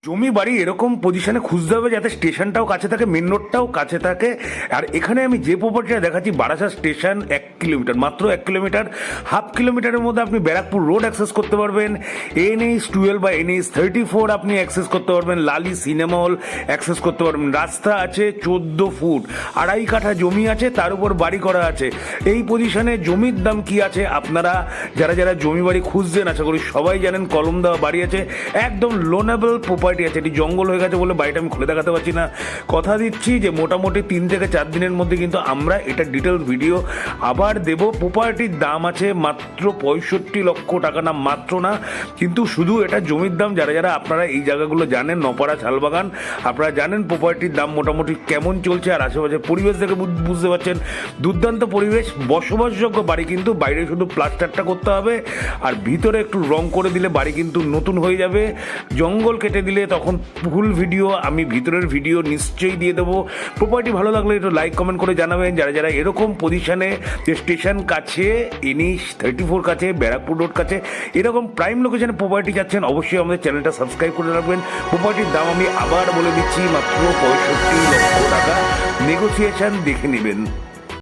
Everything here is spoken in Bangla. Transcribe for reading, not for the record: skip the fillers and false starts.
জমি বাড়ি এরকম পজিশনে খুঁজতে হবে যাতে স্টেশনটাও কাছে থাকে, মেন রোডটাও কাছে থাকে। আর এখানে আমি যে প্রপার্টিটা দেখাচ্ছি, বারাসাত স্টেশন 1 কিলোমিটার, মাত্র 1 কিলোমিটার, হাফ কিলোমিটারের মধ্যে আপনি ব্যারাকপুর রোড অ্যাক্সেস করতে পারবেন, NH-12 বা NH-34 আপনি অ্যাক্সেস করতে পারবেন, লালি সিনেমা হল অ্যাক্সেস করতে পারবেন। রাস্তা আছে 14 ফুট, 2.5 কাঠা জমি আছে, তার উপর বাড়ি করা আছে। এই পজিশনে জমির দাম কি আছে, আপনারা যারা যারা জমি বাড়ি খুঁজছেন আশা করি সবাই জানেন। কলম দেওয়া বাড়ি আছে, একদম লোনেবল প্রপার্টি আছে। এটি জঙ্গল হয়ে গেছে বলে বাড়িটা আমি খুলে দেখাতে পারছি না। কথা দিচ্ছি যে মোটামুটি 3 থেকে 4 দিনের মধ্যে কিন্তু আমরা এটা ডিটেলস ভিডিও আবার দেব। প্রপার্টির দাম আছে মাত্র 65 লক্ষ টাকা, না মাত্র না, কিন্তু শুধু এটা জমির দাম। যারা যারা আপনারা এই জায়গাগুলো জানেন, নপাড়া, শালবাগান, আপনারা জানেন প্রপার্টির দাম মোটামুটি কেমন চলছে। আর আশেপাশে পরিবেশ থেকে বুঝতে পারছেন, দুর্দান্ত পরিবেশ, বসবাসযোগ্য বাড়ি। কিন্তু বাইরে শুধু প্লাস্টারটা করতে হবে, আর ভিতরে একটু রং করে দিলে বাড়ি কিন্তু নতুন হয়ে যাবে। জঙ্গল কেটে দিলে তখন ফুল ভিডিও, আমি ভিতরের ভিডিও নিশ্চয়ই দিয়ে দেবো। প্রপার্টি ভালো লাগলে একটু লাইক কমেন্ট করে জানাবেন। যারা যারা এরকম পজিশনে, যে স্টেশন কাছে, NH-34 কাছে, ব্যারাকপুর রোড কাছে, এরকম প্রাইম লোকেশনে প্রপার্টি যাচ্ছেন, অবশ্যই আমাদের চ্যানেলটা সাবস্ক্রাইব করে রাখবেন। প্রপার্টির দাম আমি আবার বলে দিচ্ছি, মাত্র 65 লক্ষ টাকা, নেগোসিয়েশন দেখে নেবেন।